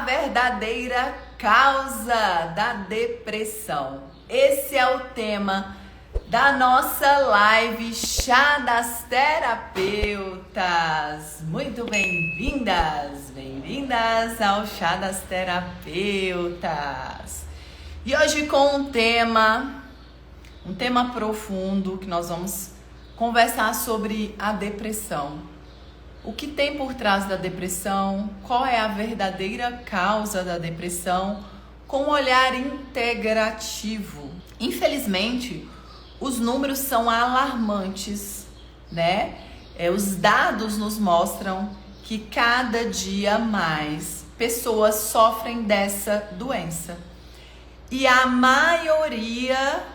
verdadeira causa da depressão. Esse é o tema da nossa live Chá das Terapeutas. Muito bem-vindas, bem-vindas ao Chá das Terapeutas. E hoje com um tema profundo que nós vamos conversar sobre a depressão. O que tem por trás da depressão? Qual é a verdadeira causa da depressão? Com um olhar integrativo. Infelizmente, os números são alarmantes, né? Os dados nos mostram que cada dia mais pessoas sofrem dessa doença. E a maioria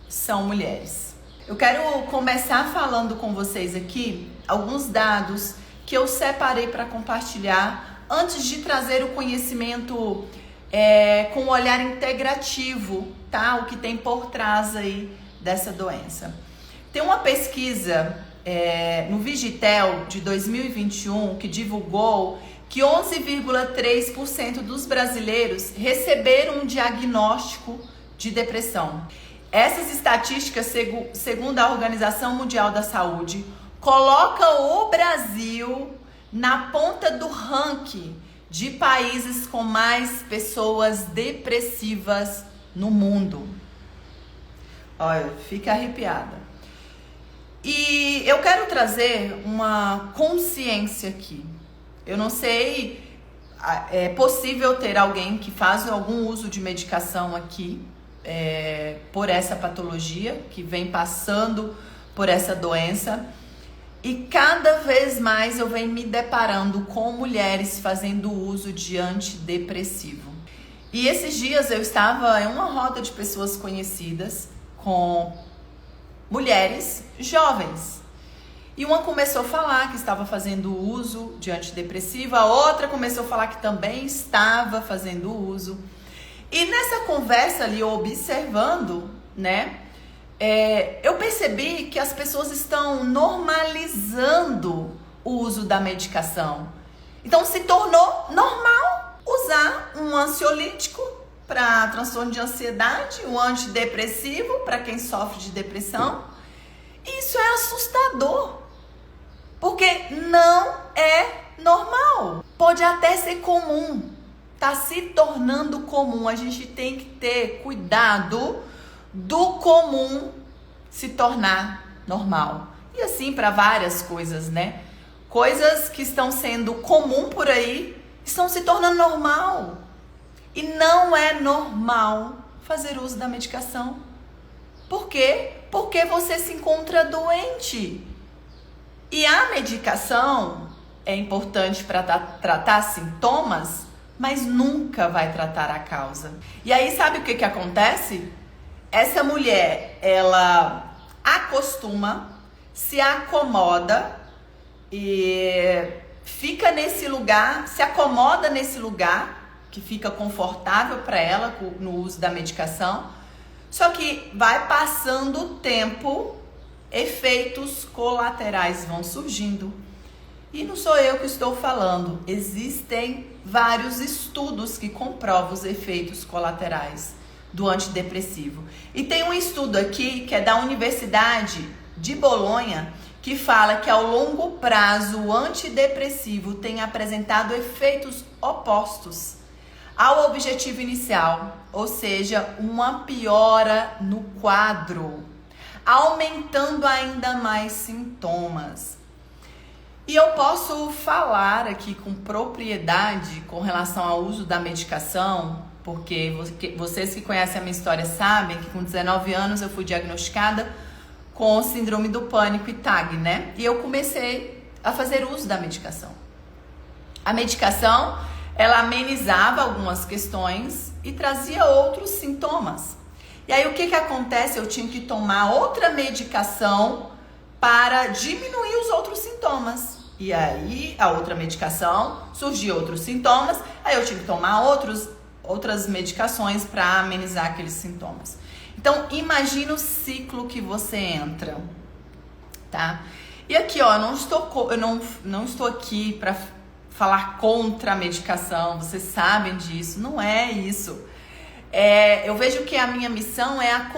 são mulheres. Eu quero começar falando com vocês aqui alguns dados que eu separei para compartilhar antes de trazer o conhecimento com um olhar integrativo, tá? O que tem por trás aí dessa doença. Tem uma pesquisa no Vigitel de 2021 que divulgou que 11,3% dos brasileiros receberam um diagnóstico de depressão. Essas estatísticas, segundo a Organização Mundial da Saúde, colocam o Brasil na ponta do ranking de países com mais pessoas depressivas no mundo. Olha, fica arrepiada. E eu quero trazer uma consciência aqui. Eu não sei, é possível ter alguém que faz algum uso de medicação aqui, por essa patologia, que vem passando por essa doença. E cada vez mais eu venho me deparando com mulheres fazendo uso de antidepressivo. E esses dias eu estava em uma roda de pessoas conhecidas com mulheres jovens. E uma começou a falar que estava fazendo uso de antidepressivo, a outra começou a falar que também estava fazendo uso. E nessa conversa ali, observando, né, eu percebi que as pessoas estão normalizando o uso da medicação. Então se tornou normal usar um ansiolítico para transtorno de ansiedade, um antidepressivo para quem sofre de depressão. Isso é assustador, porque não é normal. Pode até ser comum. Está se tornando comum. A gente tem que ter cuidado do comum se tornar normal. E assim para várias coisas, né? Coisas que estão sendo comum por aí estão se tornando normal. E não é normal fazer uso da medicação. Por quê? Porque você se encontra doente. E a medicação é importante para tratar sintomas, mas nunca vai tratar a causa. E aí sabe o que acontece? Essa mulher, ela acostuma, se acomoda e fica nesse lugar, se acomoda nesse lugar que fica confortável para ela no uso da medicação. Só que vai passando o tempo, efeitos colaterais vão surgindo. E não sou eu que estou falando, existem vários estudos que comprovam os efeitos colaterais do antidepressivo. E tem um estudo aqui que é da Universidade de Bolonha que fala que ao longo prazo o antidepressivo tem apresentado efeitos opostos ao objetivo inicial, ou seja, uma piora no quadro, aumentando ainda mais sintomas. E eu posso falar aqui com propriedade com relação ao uso da medicação, porque vocês que conhecem a minha história sabem que com 19 anos eu fui diagnosticada com síndrome do pânico e TAG, né? E eu comecei a fazer uso da medicação. A medicação, ela amenizava algumas questões e trazia outros sintomas. E aí o que acontece? Eu tinha que tomar outra medicação para diminuir os outros sintomas. E aí a outra medicação, surgiu outros sintomas, aí eu tinha que tomar outras medicações para amenizar aqueles sintomas. Então imagina o ciclo que você entra, tá? E aqui, ó, eu não estou aqui para falar contra a medicação, vocês sabem disso, não é isso. Eu vejo que a minha missão é a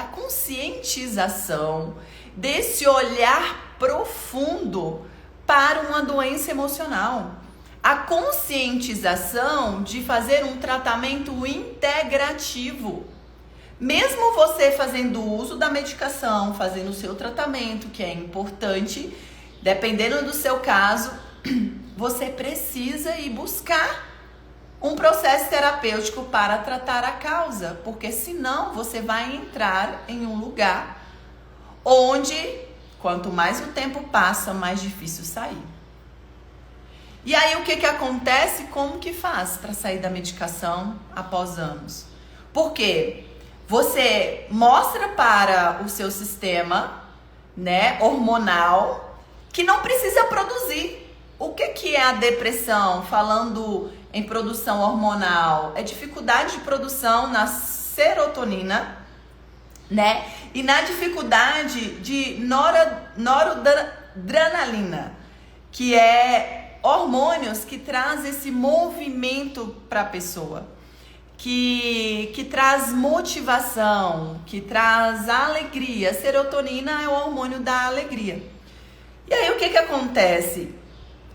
conscientização desse olhar profundo para uma doença emocional. A conscientização de fazer um tratamento integrativo. Mesmo você fazendo uso da medicação, fazendo o seu tratamento, que é importante, dependendo do seu caso, você precisa ir buscar um processo terapêutico para tratar a causa, porque senão você vai entrar em um lugar onde, quanto mais o tempo passa, mais difícil sair. E aí o que acontece? Como que faz para sair da medicação após anos? Porque você mostra para o seu sistema, né, hormonal, que não precisa produzir. O que é a depressão? Falando em produção hormonal, é dificuldade de produção na serotonina, né? E na dificuldade de noradrenalina, que é hormônios que trazem esse movimento para a pessoa, que traz motivação, que traz alegria. A serotonina é o hormônio da alegria. E aí o que acontece?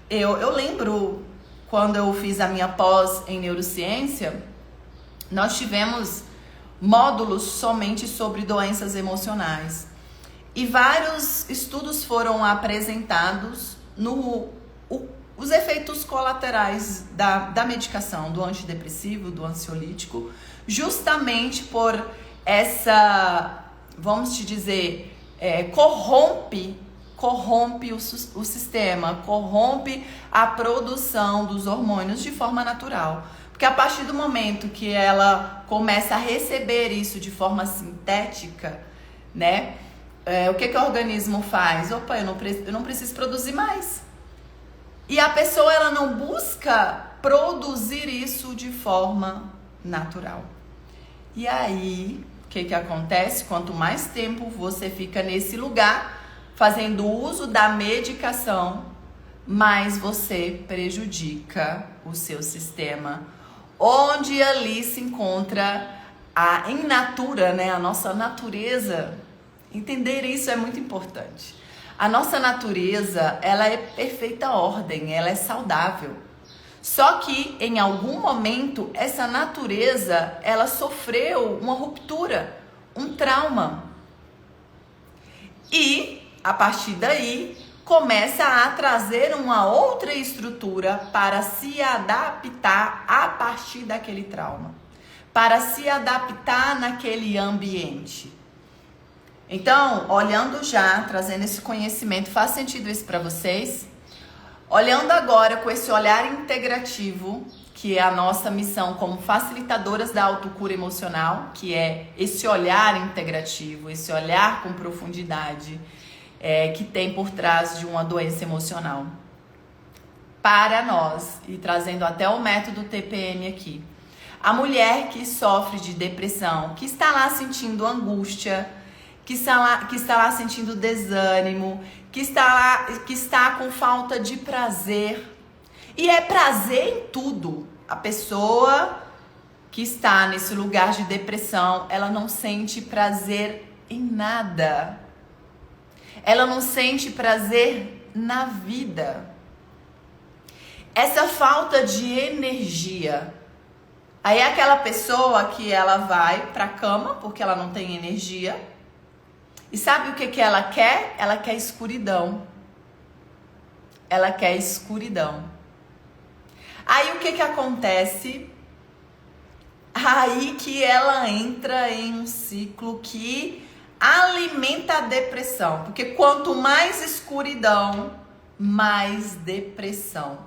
Eu lembro quando eu fiz a minha pós em neurociência, nós tivemos módulos somente sobre doenças emocionais. E vários estudos foram apresentados os efeitos colaterais da medicação, do antidepressivo, do ansiolítico, justamente por essa, vamos te dizer, corrompe o sistema, corrompe a produção dos hormônios de forma natural. Porque a partir do momento que ela começa a receber isso de forma sintética, né? O que o organismo faz? Opa, eu não preciso produzir mais. E a pessoa, ela não busca produzir isso de forma natural. E aí, o que acontece? Quanto mais tempo você fica nesse lugar, fazendo uso da medicação, mais você prejudica o seu sistema, onde ali se encontra a in natura, né? A nossa natureza. Entender isso é muito importante. A nossa natureza, ela é perfeita ordem, ela é saudável. Só que em algum momento essa natureza, ela sofreu uma ruptura, um trauma. E a partir daí, começa a trazer uma outra estrutura para se adaptar a partir daquele trauma, para se adaptar naquele ambiente. Então, olhando já, trazendo esse conhecimento, faz sentido isso para vocês? Olhando agora com esse olhar integrativo, que é a nossa missão como facilitadoras da autocura emocional, que é esse olhar integrativo, esse olhar com profundidade, que tem por trás de uma doença emocional. Para nós, e trazendo até o método TPM aqui, a mulher que sofre de depressão, que está lá sentindo angústia, que está lá sentindo desânimo, que está com falta de prazer. E é prazer em tudo. A pessoa que está nesse lugar de depressão, ela não sente prazer em nada. Ela não sente prazer na vida. Essa falta de energia. Aí é aquela pessoa que ela vai pra cama porque ela não tem energia. E sabe o que ela quer? Ela quer escuridão. Ela quer escuridão. Aí o que acontece? Aí que ela entra em um ciclo que alimenta a depressão. Porque quanto mais escuridão, mais depressão.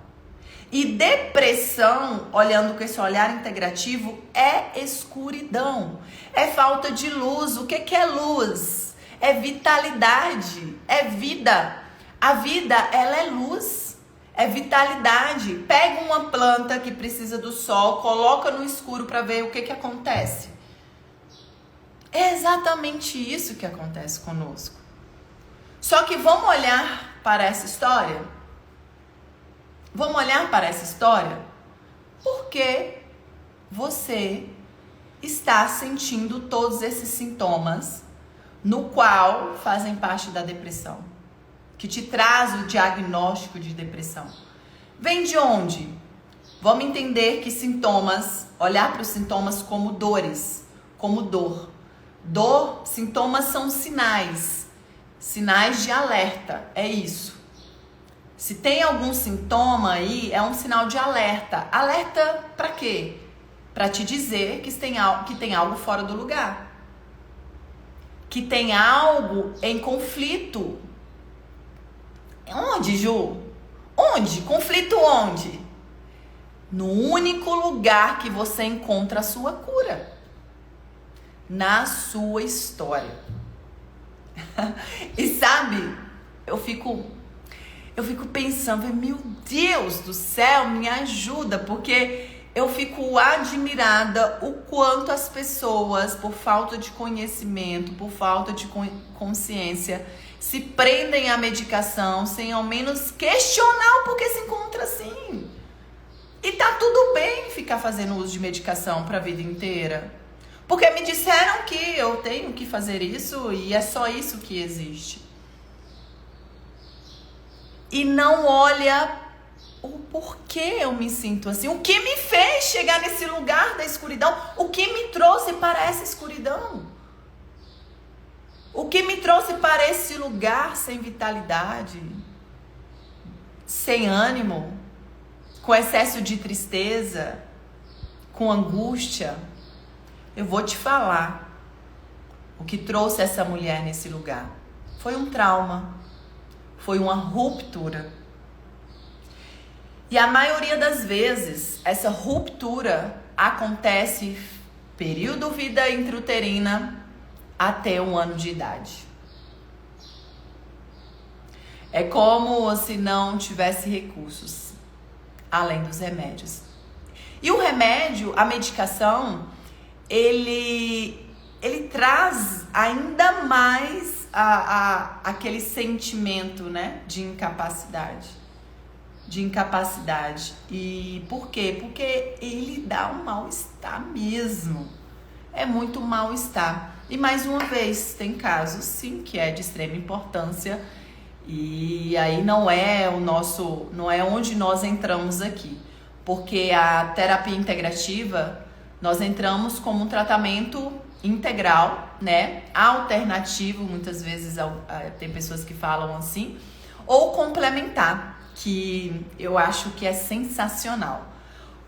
E depressão, olhando com esse olhar integrativo, é escuridão. É falta de luz. O que é luz? É vitalidade, é vida. A vida, ela é luz, é vitalidade. Pega uma planta que precisa do sol, coloca no escuro para ver o que acontece. É exatamente isso que acontece conosco. Só que vamos olhar para essa história? Vamos olhar para essa história? Por que você está sentindo todos esses sintomas no qual fazem parte da depressão? Que te traz o diagnóstico de depressão. Vem de onde? Vamos entender que sintomas, olhar para os sintomas como dores, como dor. Sintomas são sinais de alerta, é isso. Se tem algum sintoma aí, é um sinal de alerta. Alerta para quê? Para te dizer que tem algo fora do lugar. Que tem algo em conflito. Onde, Ju? Onde? Conflito onde? No único lugar que você encontra a sua cura. Na sua história. E sabe, eu fico pensando, meu Deus do céu, me ajuda, porque eu fico admirada o quanto as pessoas, por falta de conhecimento, por falta de consciência, se prendem à medicação sem ao menos questionar o porquê se encontra assim. E tá tudo bem ficar fazendo uso de medicação para a vida inteira. Porque me disseram que eu tenho que fazer isso e é só isso que existe. E não olha o porquê eu me sinto assim. O que me fez chegar nesse lugar da escuridão? O que me trouxe para essa escuridão? O que me trouxe para esse lugar sem vitalidade? Sem ânimo? Com excesso de tristeza? Com angústia? Eu vou te falar. O que trouxe essa mulher nesse lugar foi um trauma. Foi uma ruptura. E a maioria das vezes, essa ruptura acontece período vida intrauterina até 1 ano de idade. É como se não tivesse recursos, além dos remédios. E o remédio, a medicação, ele traz ainda mais aquele sentimento, né, de incapacidade. E por quê? Porque ele dá um mal-estar mesmo. É muito mal-estar. E mais uma vez, tem casos, sim, que é de extrema importância. E aí não é onde nós entramos aqui. Porque a terapia integrativa, nós entramos como um tratamento integral, né? Alternativo, muitas vezes tem pessoas que falam assim, ou complementar, que eu acho que é sensacional.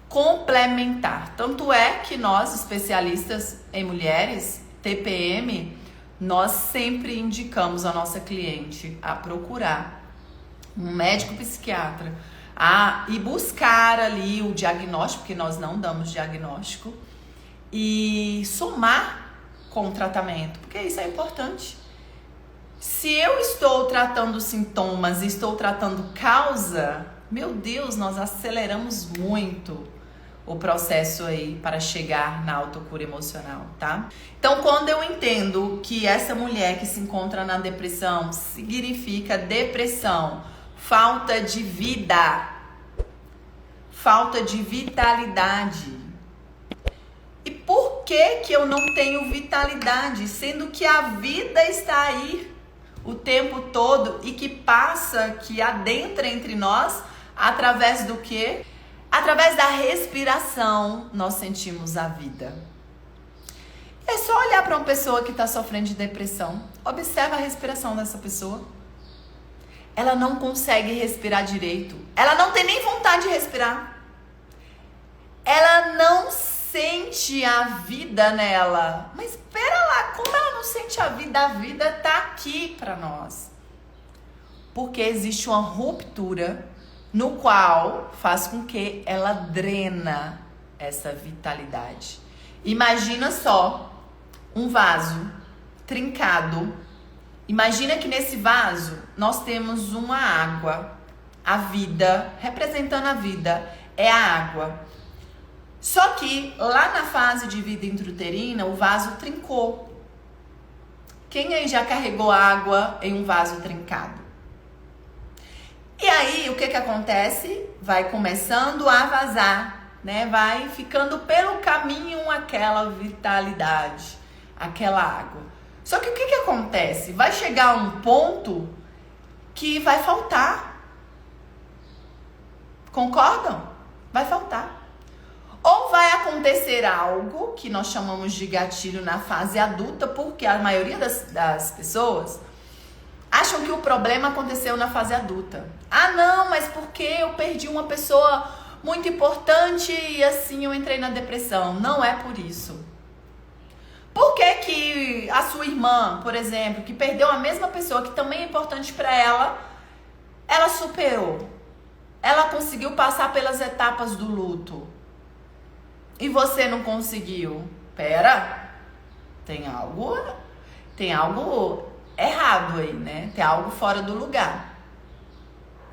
Complementar. Tanto é que nós, especialistas em mulheres, TPM, nós sempre indicamos a nossa cliente a procurar um médico psiquiatra e buscar ali o diagnóstico, porque nós não damos diagnóstico, e somar com o tratamento, porque isso é importante. Se eu estou tratando sintomas e estou tratando causa, meu Deus, nós aceleramos muito o processo aí para chegar na autocura emocional, tá? Então, quando eu entendo que essa mulher que se encontra na depressão significa depressão, falta de vida, falta de vitalidade. E por que eu não tenho vitalidade, sendo que a vida está aí o tempo todo e que passa, que adentra entre nós, através do quê? Através da respiração, nós sentimos a vida. É só olhar para uma pessoa que está sofrendo de depressão. Observa a respiração dessa pessoa. Ela não consegue respirar direito. Ela não tem nem vontade de respirar. Ela não sente a vida nela. Mas espera lá, como ela não sente a vida? A vida está aqui para nós. Porque existe uma ruptura no qual faz com que ela drena essa vitalidade. Imagina só um vaso trincado. Imagina que nesse vaso nós temos uma água. A vida, representando a vida, é a água. Só que lá na fase de vida intrauterina, o vaso trincou. Quem aí já carregou água em um vaso trincado? E aí, o que acontece? Vai começando a vazar, né? Vai ficando pelo caminho aquela vitalidade, aquela água. Só que o que acontece? Vai chegar um ponto que vai faltar. Concordam? Vai faltar. Ou vai acontecer algo que nós chamamos de gatilho na fase adulta, porque a maioria das pessoas acham que o problema aconteceu na fase adulta. Ah, não, mas porque eu perdi uma pessoa muito importante e assim eu entrei na depressão. Não é por isso. Por que a sua irmã, por exemplo, que perdeu a mesma pessoa que também é importante para ela, ela superou? Ela conseguiu passar pelas etapas do luto. E você não conseguiu? Pera, tem algo errado aí, né? Tem algo fora do lugar.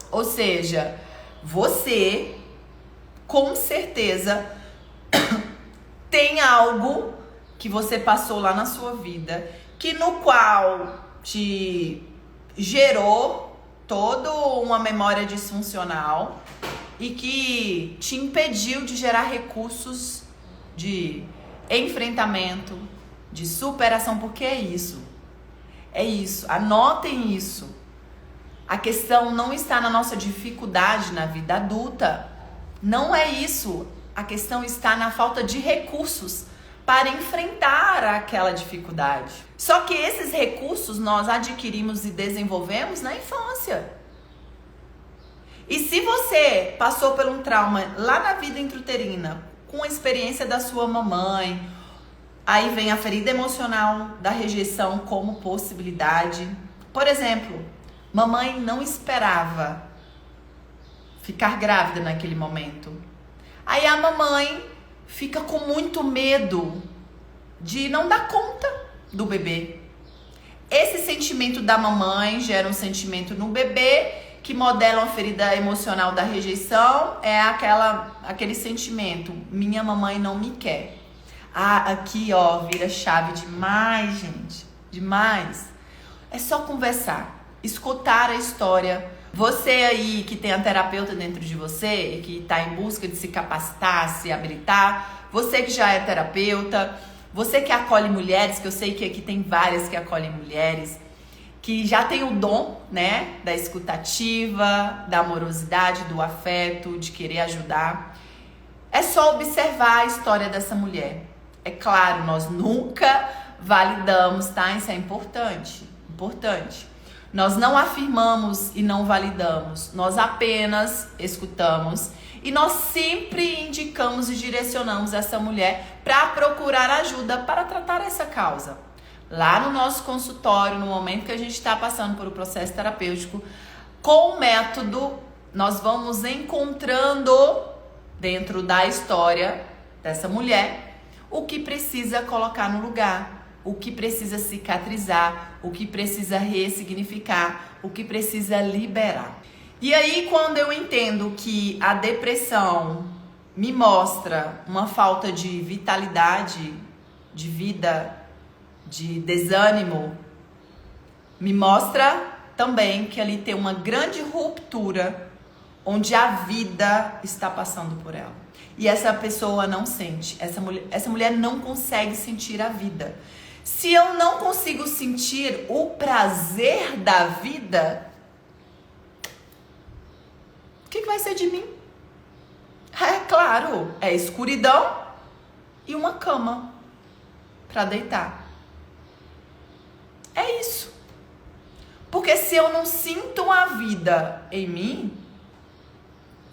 Ou seja, você, com certeza, tem algo que você passou lá na sua vida, que no qual te gerou toda uma memória disfuncional e que te impediu de gerar recursos de enfrentamento, de superação, porque é isso. É isso, anotem isso. A questão não está na nossa dificuldade na vida adulta. Não é isso. A questão está na falta de recursos para enfrentar aquela dificuldade. Só que esses recursos nós adquirimos e desenvolvemos na infância. E se você passou por um trauma lá na vida intrauterina, com a experiência da sua mamãe, aí vem a ferida emocional da rejeição como possibilidade. Por exemplo, mamãe não esperava ficar grávida naquele momento. Aí a mamãe fica com muito medo de não dar conta do bebê. Esse sentimento da mamãe gera um sentimento no bebê que modela uma ferida emocional da rejeição. É aquele sentimento, minha mamãe não me quer. Ah, aqui ó, vira chave demais, gente, demais. É só conversar, escutar a história. Você aí que tem a terapeuta dentro de você, que está em busca de se capacitar, se habilitar, você que já é terapeuta, você que acolhe mulheres, que eu sei que aqui tem várias que acolhem mulheres, que já tem o dom, né, da escutativa, da amorosidade, do afeto, de querer ajudar. É só observar a história dessa mulher. É claro, nós nunca validamos, tá? Isso é importante, importante. Nós não afirmamos e não validamos, nós apenas escutamos e nós sempre indicamos e direcionamos essa mulher para procurar ajuda para tratar essa causa. Lá no nosso consultório, no momento que a gente está passando por um processo terapêutico, com o método, nós vamos encontrando dentro da história dessa mulher o que precisa colocar no lugar, o que precisa cicatrizar, o que precisa ressignificar, o que precisa liberar. E aí, quando eu entendo que a depressão me mostra uma falta de vitalidade, de vida, de desânimo, me mostra também que ali tem uma grande ruptura onde a vida está passando por ela. E essa pessoa não sente, essa mulher não consegue sentir a vida. Se eu não consigo sentir o prazer da vida, o que vai ser de mim? É claro, é escuridão e uma cama para deitar. É isso. Porque se eu não sinto a vida em mim,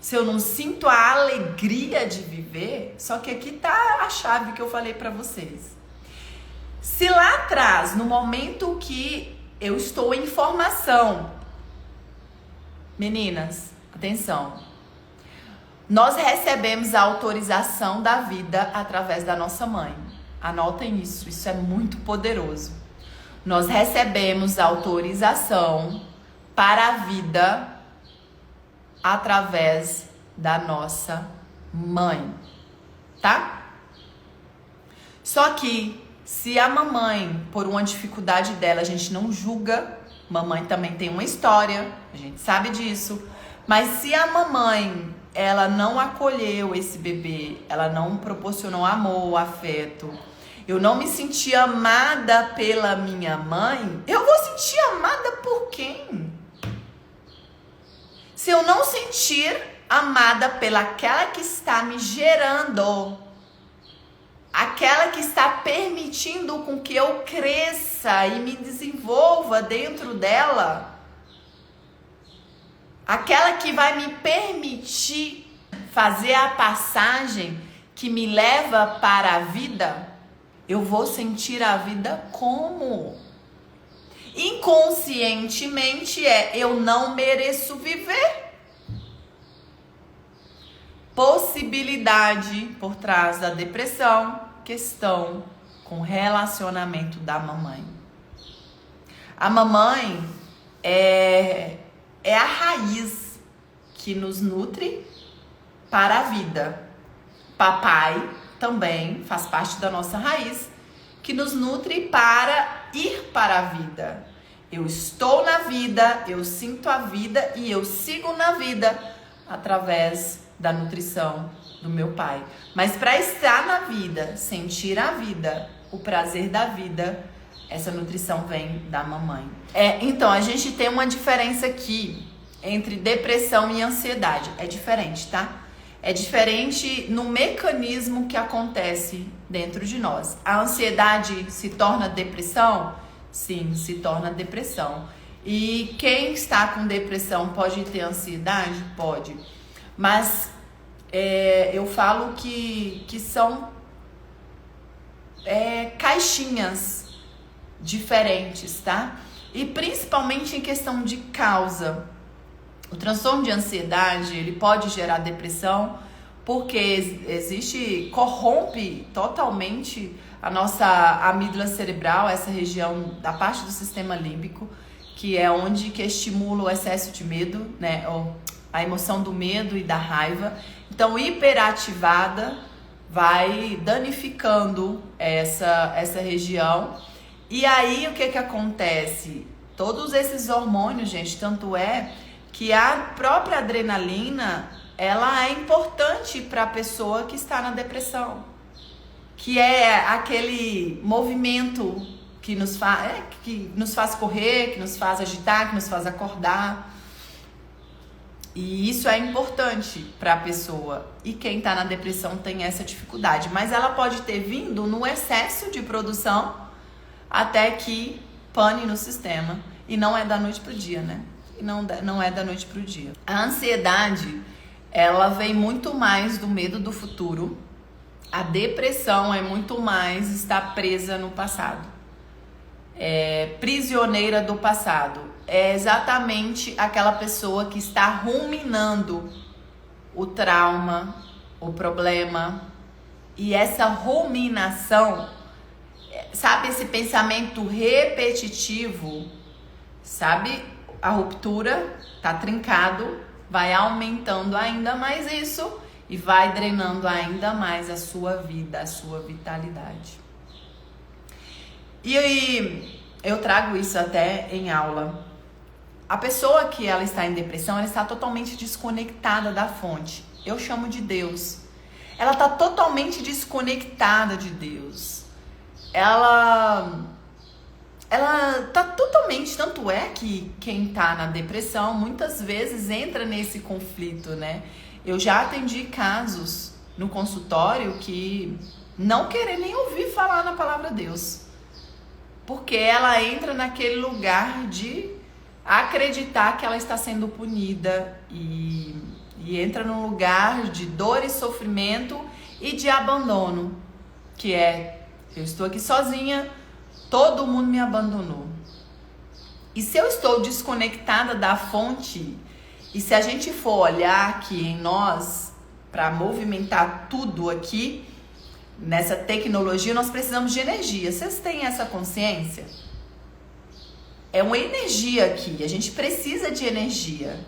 se eu não sinto a alegria de viver, só que aqui tá a chave que eu falei para vocês. Se lá atrás, no momento que eu estou em formação, meninas, atenção, nós recebemos a autorização da vida através da nossa mãe. Anotem isso, isso é muito poderoso. Nós recebemos a autorização para a vida através da nossa mãe, tá? Só que se a mamãe, por uma dificuldade dela, a gente não julga, mamãe também tem uma história, a gente sabe disso, Mas se a mamãe, ela não acolheu esse bebê, ela não proporcionou amor, afeto, eu não me senti amada pela minha mãe, eu vou sentir amada por quem? Se eu não sentir amada pelaquela que está me gerando, aquela que está permitindo com que eu cresça e me desenvolva dentro dela, aquela que vai me permitir fazer a passagem que me leva para a vida, eu vou sentir a vida como? Inconscientemente eu não mereço viver. Possibilidade por trás da depressão, questão com relacionamento da mamãe. A mamãe é a raiz que nos nutre para a vida. Papai também faz parte da nossa raiz, que nos nutre para ir para a vida. Eu estou na vida, eu sinto a vida e eu sigo na vida através da nutrição do meu pai. Mas para estar na vida, sentir a vida, o prazer da vida, essa nutrição vem da mamãe. Então, a gente tem uma diferença aqui entre depressão e ansiedade. É diferente, tá? É diferente no mecanismo que acontece dentro de nós. A ansiedade se torna depressão? Sim, se torna depressão. E quem está com depressão pode ter ansiedade? Pode. Mas eu falo que são caixinhas diferentes, tá? E principalmente em questão de causa. O transtorno de ansiedade, ele pode gerar depressão porque corrompe totalmente a nossa amígdala cerebral, essa região da parte do sistema límbico, que é onde que estimula o excesso de medo, né? Ou a emoção do medo e da raiva. Então, hiperativada vai danificando essa região. E aí, o que acontece? Todos esses hormônios, gente, tanto é que a própria adrenalina, ela é importante para a pessoa que está na depressão. Que é aquele movimento que nos faz correr, que nos faz agitar, que nos faz acordar. E isso é importante para a pessoa. E quem está na depressão tem essa dificuldade. Mas ela pode ter vindo no excesso de produção até que pane no sistema. E não é da noite pro dia, né? E não é da noite pro dia. A ansiedade, ela vem muito mais do medo do futuro. A depressão é muito mais estar presa no passado. Prisioneira do passado. É exatamente aquela pessoa que está ruminando o trauma, o problema. E essa ruminação, sabe, esse pensamento repetitivo, sabe, a ruptura tá trincado, vai aumentando ainda mais isso e vai drenando ainda mais a sua vida, a sua vitalidade. E aí, eu trago isso até em aula. A pessoa que ela está em depressão, ela está totalmente desconectada da fonte. Eu chamo de Deus. Ela está totalmente desconectada de Deus. Ela tá totalmente, tanto é que quem tá na depressão muitas vezes entra nesse conflito, né? Eu já atendi casos no consultório que não querer nem ouvir falar na palavra Deus. Porque ela entra naquele lugar de acreditar que ela está sendo punida e entra num lugar de dor e sofrimento e de abandono, que eu estou aqui sozinha, todo mundo me abandonou. E se eu estou desconectada da fonte, e se a gente for olhar aqui em nós, para movimentar tudo aqui, nessa tecnologia, nós precisamos de energia. Vocês têm essa consciência? É uma energia aqui, a gente precisa de energia.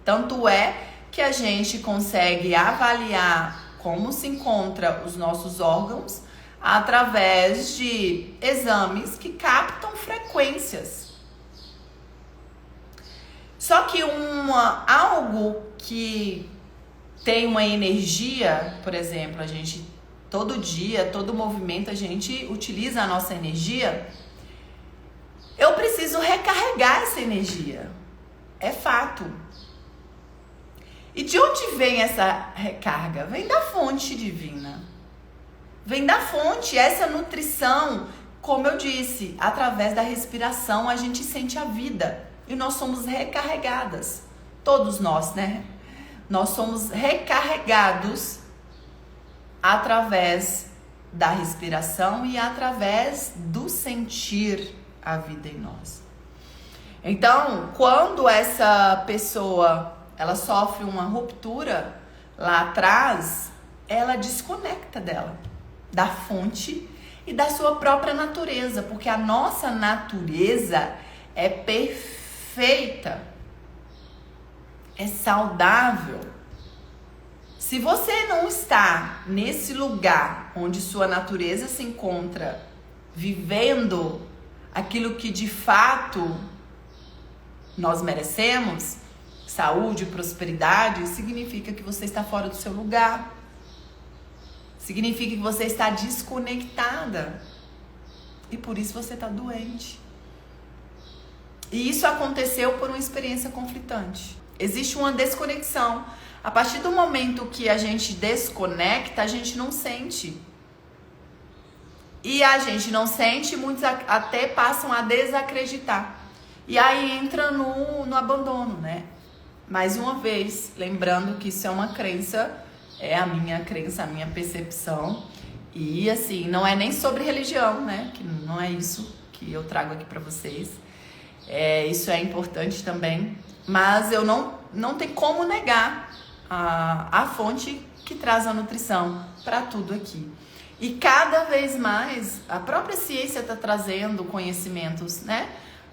Tanto é que a gente consegue avaliar como se encontram os nossos órgãos através de exames que captam frequências. Só que algo que tem uma energia, por exemplo, a gente todo dia, todo movimento, a gente utiliza a nossa energia. Eu preciso recarregar essa energia. É fato. E de onde vem essa recarga? Vem da fonte divina. Vem da fonte, essa nutrição, como eu disse, através da respiração a gente sente a vida. E nós somos recarregadas. Todos nós, né? Nós somos recarregados através da respiração e através do sentir a vida em nós. Então, quando essa pessoa ela sofre uma ruptura lá atrás, ela desconecta dela, da fonte e da sua própria natureza, porque a nossa natureza é perfeita, é saudável. Se você não está nesse lugar onde sua natureza se encontra, vivendo aquilo que de fato nós merecemos, saúde, prosperidade, significa que você está fora do seu lugar. Significa que você está desconectada. E por isso você está doente. E isso aconteceu por uma experiência conflitante. Existe uma desconexão. A partir do momento que a gente desconecta, a gente não sente. E a gente não sente, muitos até passam a desacreditar. E aí entra no abandono, né? Mais uma vez, lembrando que isso é uma crença, é a minha crença, a minha percepção. E assim, não é nem sobre religião, né? Que não é isso que eu trago aqui para vocês. Isso é importante também. Mas eu não tem como negar a fonte que traz a nutrição para tudo aqui. E cada vez mais, a própria ciência está trazendo conhecimentos, né?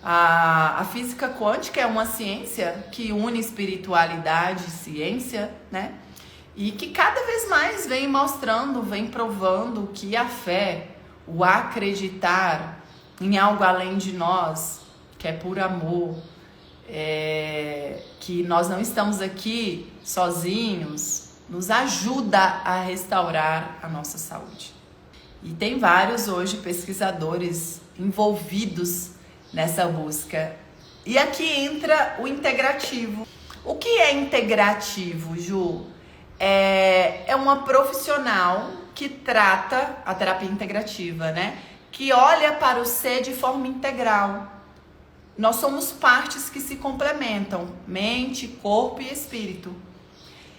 A física quântica é uma ciência que une espiritualidade e ciência, né? E que cada vez mais vem mostrando, vem provando que a fé, o acreditar em algo além de nós, que é por amor, que nós não estamos aqui sozinhos, nos ajuda a restaurar a nossa saúde. E tem vários hoje pesquisadores envolvidos nessa busca. E aqui entra o integrativo. O que é integrativo, Ju? É uma profissional que trata a terapia integrativa, né? Que olha para o ser de forma integral. Nós somos partes que se complementam, mente, corpo e espírito.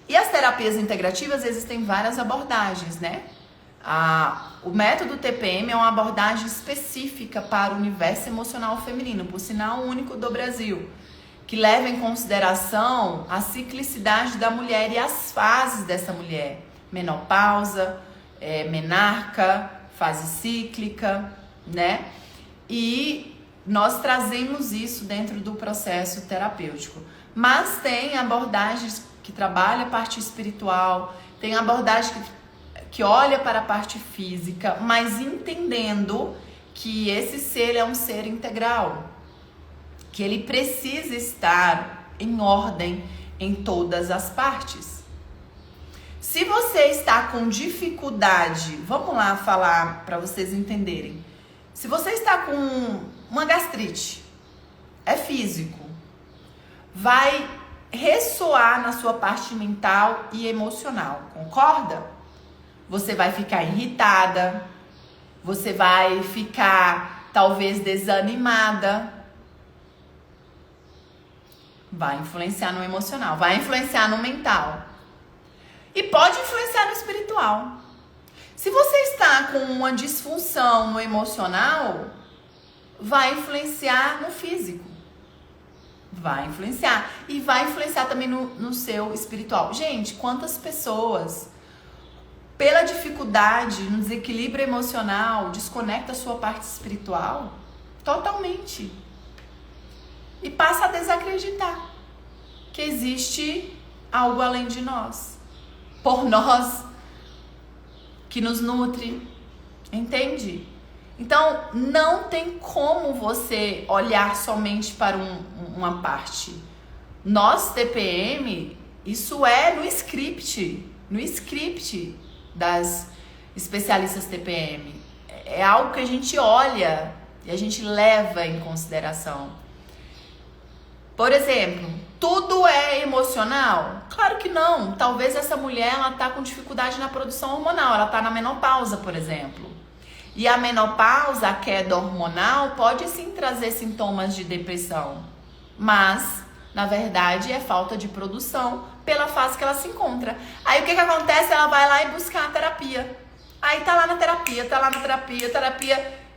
E as terapias integrativas existem várias abordagens, né? O método TPM é uma abordagem específica para o universo emocional feminino, por sinal único do Brasil, que leva em consideração a ciclicidade da mulher e as fases dessa mulher. Menopausa, menarca, fase cíclica, né? E nós trazemos isso dentro do processo terapêutico. Mas tem abordagens que trabalham a parte espiritual, tem abordagem que olha para a parte física, mas entendendo que esse ser é um ser integral, que ele precisa estar em ordem em todas as partes. Se você está com dificuldade, vamos lá falar para vocês entenderem. Se você está com uma gastrite, é físico, vai ressoar na sua parte mental e emocional, concorda? Você vai ficar irritada, você vai ficar talvez desanimada. Vai influenciar no emocional, vai influenciar no mental. E pode influenciar no espiritual. Se você está com uma disfunção no emocional, vai influenciar no físico. Vai influenciar. E vai influenciar também no seu espiritual. Gente, quantas pessoas, pela dificuldade, no desequilíbrio emocional, desconecta a sua parte espiritual totalmente. E passa a desacreditar que existe algo além de nós. Por nós, que nos nutre. Entende? Então, não tem como você olhar somente para uma parte. Nós, TPM, isso é no script das especialistas TPM. É algo que a gente olha e a gente leva em consideração. Por exemplo, tudo é emocional? Claro que não. Talvez essa mulher ela tá com dificuldade na produção hormonal, ela tá na menopausa, por exemplo. E a menopausa, a queda hormonal, pode sim trazer sintomas de depressão. Mas, na verdade, é falta de produção pela fase que ela se encontra. Aí o que acontece? Ela vai lá e buscar a terapia. Aí tá lá na terapia,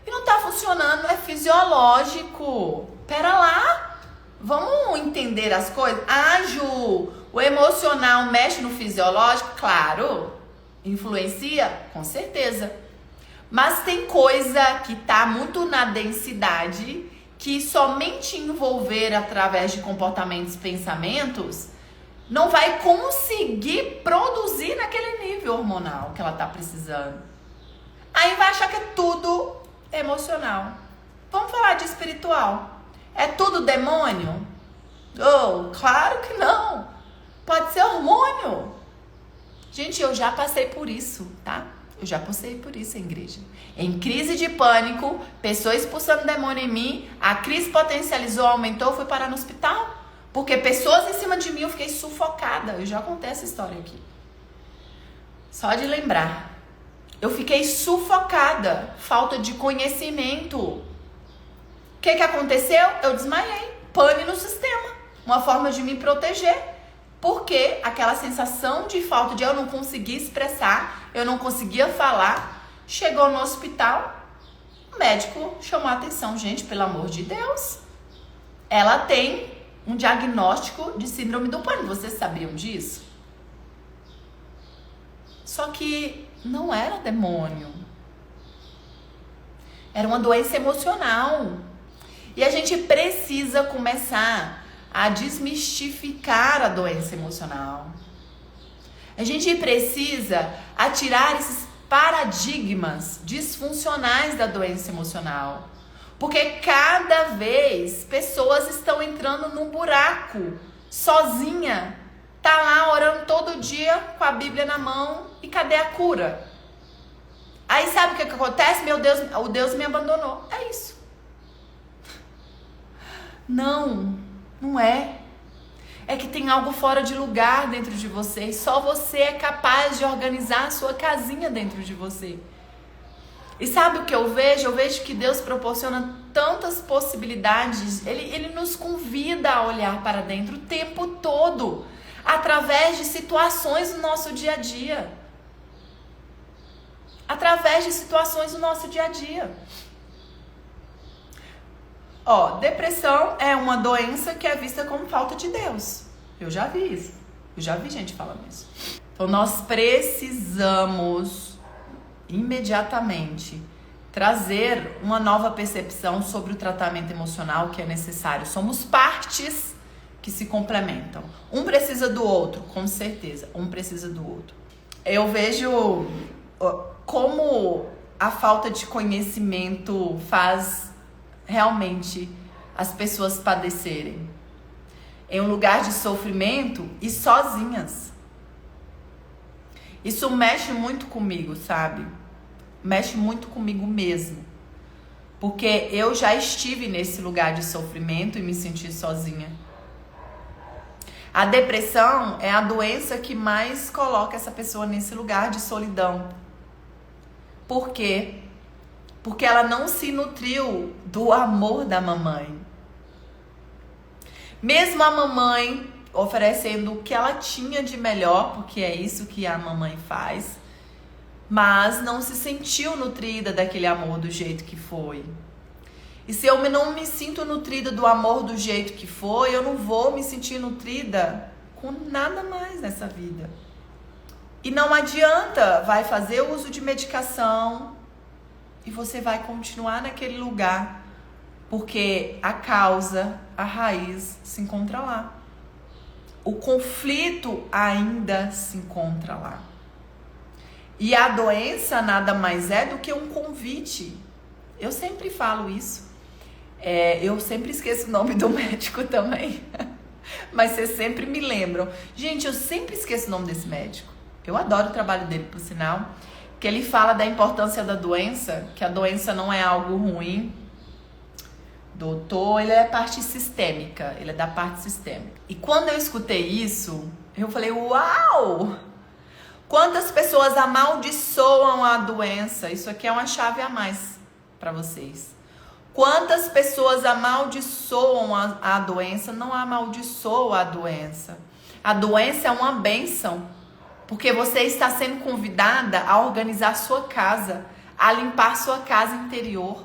e não tá funcionando, é fisiológico. Pera lá, vamos entender as coisas? Ah, Ju, o emocional mexe no fisiológico? Claro, influencia? Com certeza. Mas tem coisa que tá muito na densidade, que somente envolver através de comportamentos e pensamentos não vai conseguir produzir naquele nível hormonal que ela tá precisando. Aí vai achar que é tudo emocional. Vamos falar de espiritual. É tudo demônio? Oh, claro que não. Pode ser hormônio. Gente, eu já passei por isso, tá? Eu já passei por isso em igreja. Em crise de pânico, pessoa expulsando demônio em mim, a crise potencializou, aumentou, fui parar no hospital. Porque pessoas em cima de mim, eu fiquei sufocada. Eu já contei essa história aqui. Só de lembrar. Eu fiquei sufocada. Falta de conhecimento. O que aconteceu? Eu desmaiei. Pane no sistema. Uma forma de me proteger. Porque aquela sensação de falta de eu não conseguia expressar, eu não conseguia falar, chegou no hospital, o médico chamou a atenção. Gente, pelo amor de Deus, ela tem um diagnóstico de síndrome do pânico. Vocês sabiam disso? Só que não era demônio. Era uma doença emocional. E a gente precisa começar a desmistificar a doença emocional. A gente precisa atirar esses paradigmas disfuncionais da doença emocional. Porque cada vez pessoas estão entrando num buraco, sozinha. Tá lá orando todo dia com a Bíblia na mão e cadê a cura? Aí sabe o que acontece? Meu Deus, o Deus me abandonou. É isso. Não é. É que tem algo fora de lugar dentro de você e só você é capaz de organizar a sua casinha dentro de você. E sabe o que eu vejo? Eu vejo que Deus proporciona tantas possibilidades. Ele nos convida a olhar para dentro o tempo todo, através de situações do nosso dia a dia. Através de situações do nosso dia a dia. Depressão é uma doença que é vista como falta de Deus. Eu já vi isso. Eu já vi gente falando isso. Então nós precisamos imediatamente trazer uma nova percepção sobre o tratamento emocional que é necessário. Somos partes que se complementam. Um precisa do outro, com certeza. Um precisa do outro. Eu vejo como a falta de conhecimento faz realmente as pessoas padecerem em um lugar de sofrimento e sozinhas. Isso mexe muito comigo, sabe? Mexe muito comigo mesmo. Porque eu já estive nesse lugar de sofrimento e me senti sozinha. A depressão é a doença que mais coloca essa pessoa nesse lugar de solidão. Por quê? Porque ela não se nutriu do amor da mamãe. Mesmo a mamãe oferecendo o que ela tinha de melhor, porque é isso que a mamãe faz, mas não se sentiu nutrida daquele amor do jeito que foi. E se eu não me sinto nutrida do amor do jeito que foi, eu não vou me sentir nutrida com nada mais nessa vida. E não adianta, vai fazer o uso de medicação e você vai continuar naquele lugar, porque a causa, a raiz se encontra lá. O conflito ainda se encontra lá. E a doença nada mais é do que um convite. Eu sempre falo isso. Eu sempre esqueço o nome do médico também. mas vocês sempre me lembram. Gente, eu sempre esqueço o nome desse médico. Eu adoro o trabalho dele, por sinal, que ele fala da importância da doença, que a doença não é algo ruim. Doutor, ele é parte sistêmica, ele é da parte sistêmica. E quando eu escutei isso, eu falei, uau! Quantas pessoas amaldiçoam a doença? Isso aqui é uma chave a mais para vocês. Quantas pessoas amaldiçoam a doença? Não amaldiçoa a doença. A doença é uma bênção, porque você está sendo convidada a organizar sua casa, a limpar sua casa interior,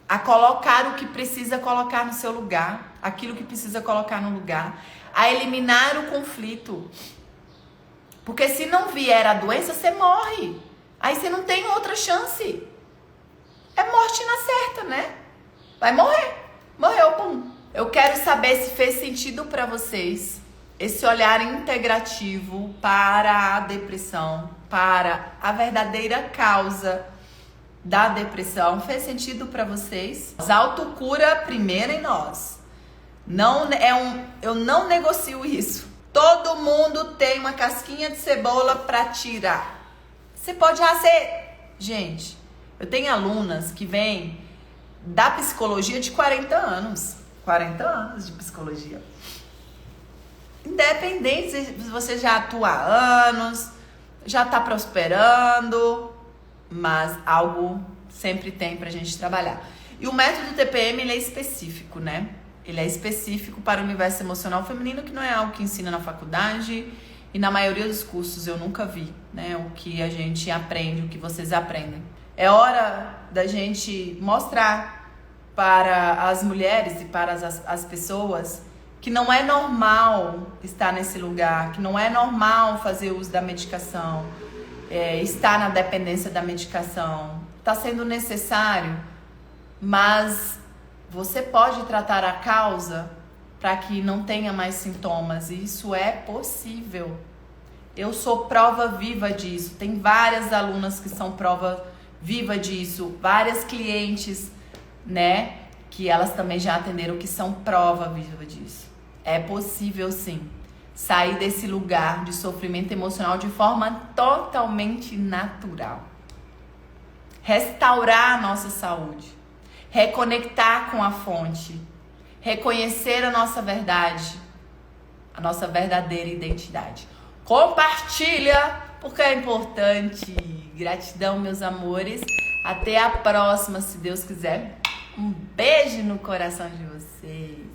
a colocar o que precisa colocar no seu lugar, aquilo que precisa colocar no lugar, a eliminar o conflito. Porque se não vier a doença, você morre. Aí você não tem outra chance. É morte na certa, né? Vai morrer. Morreu, pum. Eu quero saber se fez sentido para vocês esse olhar integrativo para a depressão, para a verdadeira causa da depressão. Fez sentido para vocês? A autocura primeiro em nós. Eu não negocio isso. Todo mundo tem uma casquinha de cebola para tirar. Você pode ser... Gente, eu tenho alunas que vêm da psicologia de 40 anos. 40 anos de psicologia. Independente se você já atua há anos, já está prosperando, mas algo sempre tem pra gente trabalhar. E o método TPM, ele é específico, né? Ele é específico para o universo emocional feminino, que não é algo que ensina na faculdade e na maioria dos cursos eu nunca vi, né? O que a gente aprende, o que vocês aprendem. É hora da gente mostrar para as mulheres e para as pessoas que não é normal estar nesse lugar, que não é normal fazer uso da medicação, estar na dependência da medicação. Está sendo necessário, mas você pode tratar a causa para que não tenha mais sintomas. E isso é possível. Eu sou prova viva disso. Tem várias alunas que são prova viva disso. Várias clientes, né? Que elas também já atenderam, que são prova viva disso. É possível, sim, sair desse lugar de sofrimento emocional de forma totalmente natural. Restaurar a nossa saúde. Reconectar com a fonte. Reconhecer a nossa verdade. A nossa verdadeira identidade. Compartilha, porque é importante. Gratidão, meus amores. Até a próxima, se Deus quiser. Um beijo no coração de vocês.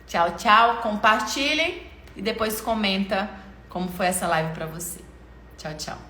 Tchau, tchau. Compartilhem e depois comenta como foi essa live pra você. Tchau, tchau.